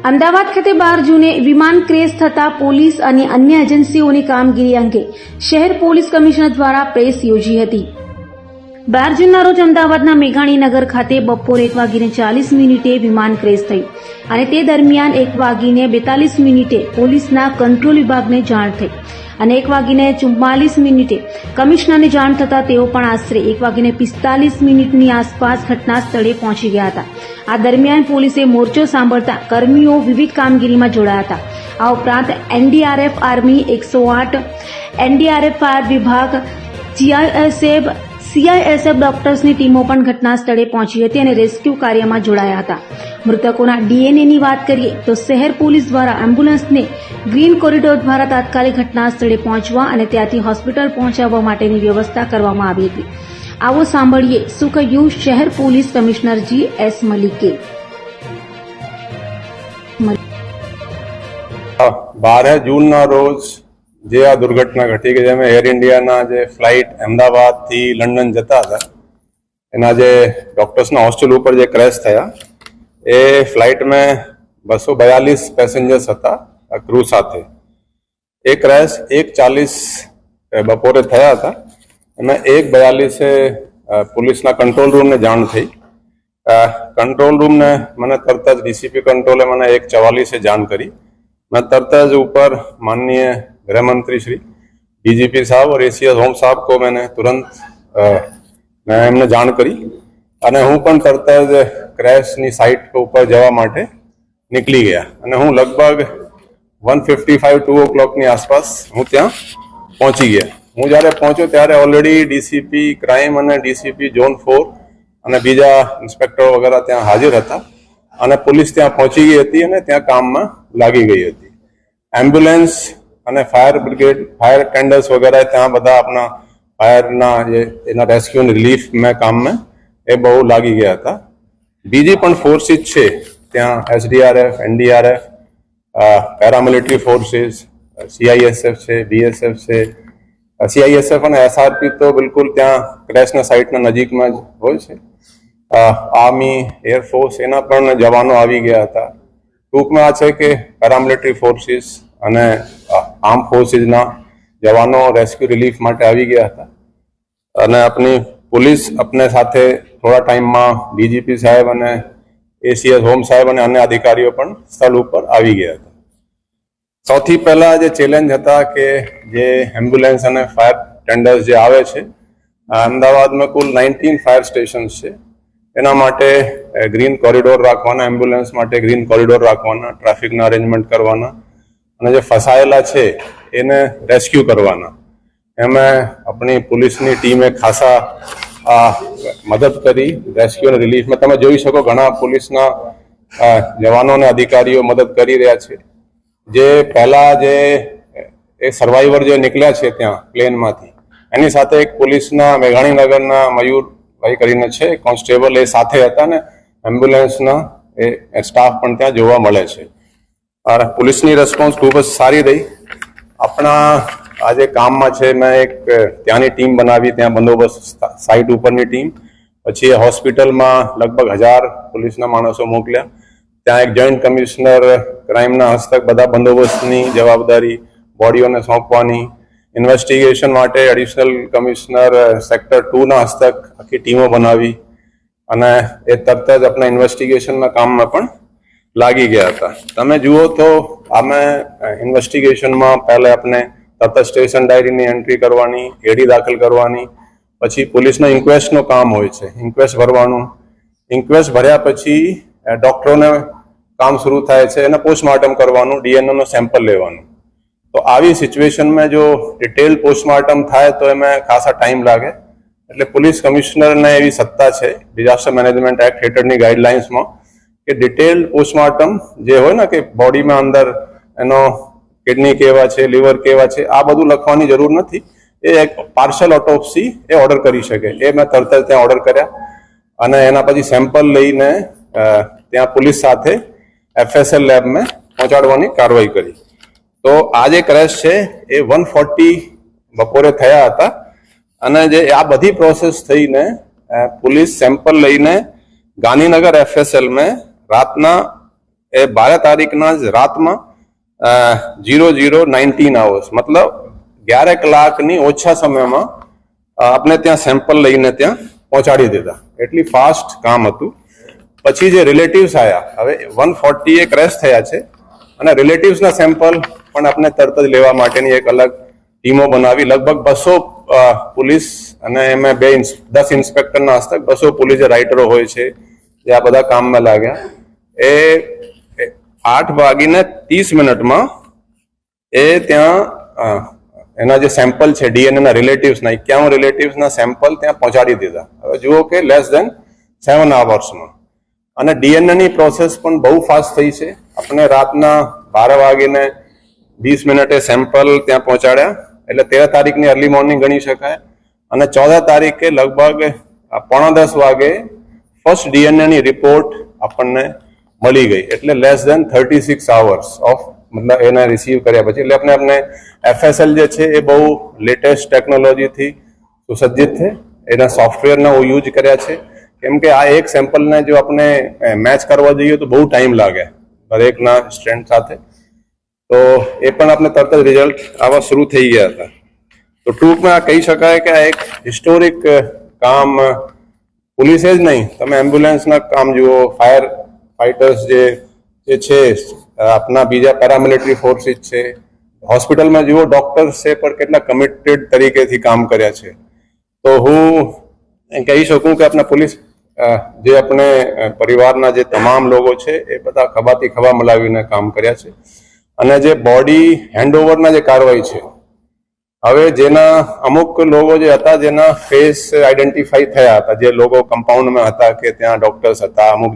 અમદાવાદ ખાતે 12 જૂને વિમાન ક્રેશ થતા પોલીસ અને અન્ય એજન્સીઓની કામગીરી અંગે શહેર પોલીસ કમિશનર દ્વારા પ્રેસ યોજી હતી। 12 જૂનના રોજ અમદાવાદના મેઘાણીનગર ખાતે બપોરે 1:40 વિમાન ક્રેશ થયું અને તે દરમિયાન 1:42 પોલીસના કંટ્રોલ વિભાગને જાણ થઈ અને 1:44 કમિશનરને જાણ થતાં તેઓ પણ આશરે 1:45 આસપાસ ઘટના સ્થળે પહોંચી ગયા હતા। આ દરમિયાન પોલીસે મોરચો સાંભળતા કર્મીઓ વિવિધ કામગીરીમાં જોડાયા હતા। આ ઉપરાંત એનડીઆરએફ આર્મી 108 એનડીઆરએફ ફાયર વિભાગ સીઆઈએસએફ ડોક્ટર્સની ટીમો પણ ઘટના સ્થળે પહોંચી હતી અને રેસ્ક્યુ કાર્યમાં જોડાયા હતા। મૃતકોના ડીએનએની વાત કરીએ તો શહેર પોલીસ દ્વારા એમ્બ્યુલન્સને ગ્રીન કોરિડોર દ્વારા તાત્કાલિક ઘટના સ્થળે પહોંચવા અને ત્યાંથી હોસ્પિટલ પહોંચાડવા માટેની વ્યવસ્થા કરવામાં આવી હતી। આવો સાંભળીએ શું કહ્યું શહેર પોલીસ કમિશનર G.S. મલિકે। 12 જૂનના રોજ જે આ દુર્ઘટના ઘટી કે જેમાં એર ઇન્ડિયાના જે ફ્લાઇટ અમદાવાદથી લંડન જતા હતા એના જે ડોક્ટર્સના હોસ્ટેલ ઉપર જે ક્રેશ થયા એ ફ્લાઇટમાં 242 પેસેન્જર્સ હતા ક્રૂ સાથે। એ ક્રેશ 1:40 બપોરે થયા હતા અને 1:42 પોલીસના કંટ્રોલ રૂમને જાણ થઈ। કંટ્રોલ રૂમને મને તરત જ ડીસીપી કંટ્રોલે મને 1:44 જાણ કરી। मैं तरत ज ऊपर माननीय गृह मंत्री श्री डीजीपी साहब और एसीएस होम साहब को मैंने तुरंत मैं एमने जाण करी અને હું પણ તરત જ ક્રેશની સાઇટ ઉપર જવા માટે નીકળી ગયા અને હું લગભગ 1:55 2 આસપાસ હું ત્યાં પહોંચી ગયા। હું જ્યારે પહોંચ્યો ત્યારે ઓલરેડી ડીસીપી ક્રાઇમ અને ડીસીપી ઝોન 4 અને બીજા ઇન્સ્પેક્ટરો વગેરે ત્યાં હાજર હતા અને પોલીસ ત્યાં પહોંચી ગઈ હતી અને ત્યાં કામમાં લાગી ગઈ હતી। એમ્બ્યુલન્સ અને ફાયર બ્રિગેડ ફાયર ટેન્ડર્સ વગેરે ત્યાં બધા આપણા ફાયરના જે એના રેસ્ક્યુ અને રિલીફ મેં કામમાં એ બહુ લાગી ગયા હતા। બીજી પણ ફોર્સિસ છે ત્યાં SDRF NDRF paramilitary forces CISF છે બીએસએફ છે સીઆઈએસએફ અને એસઆરપી તો બિલકુલ ત્યાં ક્રેશના સાઇટના નજીકમાં જ હોય છે। આર્મી એરફોર્સ એના પણ જવાનો આવી ગયા હતા। ટૂંકમાં આ છે કે પેરામિલિટરી ફોર્સિસ અને આર્મ ફોર્સિસના જવાનો રેસ્ક્યુ રિલીફ માટે આવી ગયા હતા અને આપણી પોલીસ अपने સાથે થોડા ટાઈમમાં ડીજીપી સાહેબ અને એસીએસ હોમ સાહેબ અને અન્ય અધિકારીઓ પણ સ્થળ ઉપર આવી ગયા હતા। સૌથી પહેલા જે ચેલેન્જ હતા કે જે એમ્બ્યુલન્સ અને ફાયર ટેન્ડર્સ જે આવે છે અમદાવાદમાં કુલ 19 ફાયર સ્ટેશન્સ છે એના માટે ગ્રીન કોરિડોર રાખવાના એમ્બ્યુલન્સ માટે ગ્રીન કોરિડોર રાખવાના ટ્રાફિકના અરેન્જમેન્ટ કરવાના અને જે ફસાયેલા છે એને રેસ્ક્યુ કરવાના। એમાં આપણી પોલીસની ટીમે ખાસા મદદ કરી રેસ્ક્યુ અને રિલીફમાં। તમે જોઈ શકો ઘણા પોલીસના જવાનો અને અધિકારીઓ મદદ કરી રહ્યા છે। જે પહેલા જે એ સર્વાઈવર જે નીકળ્યા છે ત્યાં પ્લેનમાંથી એની સાથે એક પોલીસના મેઘાણીનગરના મયુરભાઈ કરીને છે કોન્સ્ટેબલ એ સાથે હતા ને એમ્બ્યુલન્સના એ સ્ટાફ પણ ત્યાં જોવા મળે છે। પોલીસની રેસ્પોન્સ ખૂબ જ સારી રહી। આપણા આજે કામમાં છે મેં એક ત્યાંની ટીમ બનાવી ત્યાં બંદોબસ્ત સાઇટ ઉપરની ટીમ પછી હોસ્પિટલમાં લગભગ 1000 પોલીસના માણસો મોકલ્યા। ત્યાં એક જોઈન્ટ કમિશનર ક્રાઇમના હસ્તક બધા બંદોબસ્તની જવાબદારી બોડીઓને સોંપવાની ઇન્વેસ્ટિગેશન માટે એડિશનલ કમિશનર સેક્ટર 2ના હસ્તક આખી ટીમો બનાવી અને એ તરત જ આપણા ઇન્વેસ્ટિગેશનના કામમાં પણ લાગી ગયા હતા। તમે જુઓ તો અમે ઇન્વેસ્ટિગેશનમાં પહેલા આપણે તરત સ્ટેશન ડાયરીની એન્ટ્રી કરવાની એડી દાખલ કરવાની પછી પોલીસનો ઇન્ક્વેસ્ટનું કામ હોય છે ઇન્ક્વેસ્ટ ભરવાનું ઇન્ક્વેસ્ટ ભર્યા પછી ડોક્ટરોને કામ શરૂ થાય છે એને પોસ્ટમોર્ટમ કરવાનું ડીએનએનો સેમ્પલ લેવાનું। તો આવી સિચ્યુએશનમાં જો ડિટેલ પોસ્ટમોર્ટમ થાય તો એમાં ખાસા ટાઈમ લાગે એટલે પોલીસ કમિશનરને એવી સત્તા છે ડિઝાસ્ટર મેનેજમેન્ટ એક્ટ હેઠળની ગાઈડલાઇન્સમાં કે ડિટેલ પોસ્ટમોર્ટમ જે હોય ને કે બોડીમાં અંદર એનો કિડની કેવા છે લીવર કેવા છે આ બધું લખવાની જરૂર નથી। એ એક પાર્શલ ઓટોપ્સી એ ઓર્ડર કરી શકે એ મેં તરત જ ત્યાં ઓર્ડર કર્યા અને એના પછી સેમ્પલ લઈને ત્યાં પોલીસ સાથે એફએસએલ લેબમાં પહોંચાડવાની કાર્યવાહી કરી। તો આ જે ક્રેશ છે એ 1:40 બપોરે થયા હતા અને જે આ બધી પ્રોસેસ થઈને પોલીસ સેમ્પલ લઈને ગાંધીનગર એફએસએલ में રાતના એ 12 તારીખના જ રાતમાં 00:19 hours મતલબ 11 કલાકની ઓછા સમયમાં આપણે ત્યાં સેમ્પલ લઈને ત્યાં પહોંચાડી દીધા. એટલી ફાસ્ટ કામ હતું. પછી જે રિલેટિવ્સ આવ્યા, હવે 140 ક્રેશ થયા છે અને રિલેટિવ્સના સેમ્પલ પણ આપણે તરત જ લેવા માટેની એક અલગ ટીમો બનાવી. લગભગ 200 પોલીસ અને એમાં 10 ઇન્સ્પેક્ટરના હસ્તક 200 પોલીસ રાઇટરો હોય છે જે આ બધા કામમાં લાગ્યા. એ 8:30 એ ત્યાં એના જે સેમ્પલ છે ડીએનએના રિલેટિવ્સના 51 રિલેટિવ્સના સેમ્પલ ત્યાં પહોંચાડી દીધા. હવે જુઓ કે લેસ દેન 7 hours. અને ડીએનએની પ્રોસેસ પણ બહુ ફાસ્ટ થઈ છે. આપણે રાતના 12:20 સેમ્પલ ત્યાં પહોંચાડ્યા, એટલે 13 તારીખની અર્લી મોર્નિંગ ગણી શકાય. અને 14 તારીખે લગભગ 9:45 વાગે ફર્સ્ટ ડીએનએની રિપોર્ટ આપણને મળી ગઈ. એટલે લેસ દેન 36 hours ઓફ મતલબ એને રિસીવ કર્યા પછી. એટલે આપણે FSL જે છે એ બહુ લેટેસ્ટ ટેકનોલોજીથી સુસજ્જિત છે. એના સોફ્ટવેરના યુઝ કર્યા છે, કેમ કે આ એક સેમ્પલને જો આપણે મેચ કરવા જઈએ તો બહુ ટાઈમ લાગે દરેકના સ્ટ્રેન્ડ સાથે. તો એ પણ આપણે તરત જ રિઝલ્ટ આવા શરૂ થઈ ગયા હતા. તો ટૂંકમાં આ કહી શકાય કે આ એક હિસ્ટોરિક કામ પોલીસે જ નહીં, તમે એમ્બ્યુલન્સના કામ જુઓ, ફાયર ફાઇટર્સ જે છે, આપના બીજા પેરામિલિટરી ફોર્સિસ છે, હોસ્પિટલમાં જુઓ ડોક્ટર્સે પણ કેટલા કમિટેડ તરીકેથી કામ કર્યા છે. તો હું કહી શકું કે આપણા પોલીસ જે આપણે પરિવારના જે તમામ લોકો છે એ બધા ખભાથી ખભા મલાવીને કામ કર્યા છે. અને જે બોડી હેન્ડઓવરના જે કાર્યવાહી છે, હવે જેના અમુક લોકો જે હતા જેના ફેસ આઈડેન્ટિફાઈ થયા હતા, જે લોકો કમ્પાઉન્ડમાં હતા કે ત્યાં ડોક્ટર્સ હતા, અમુક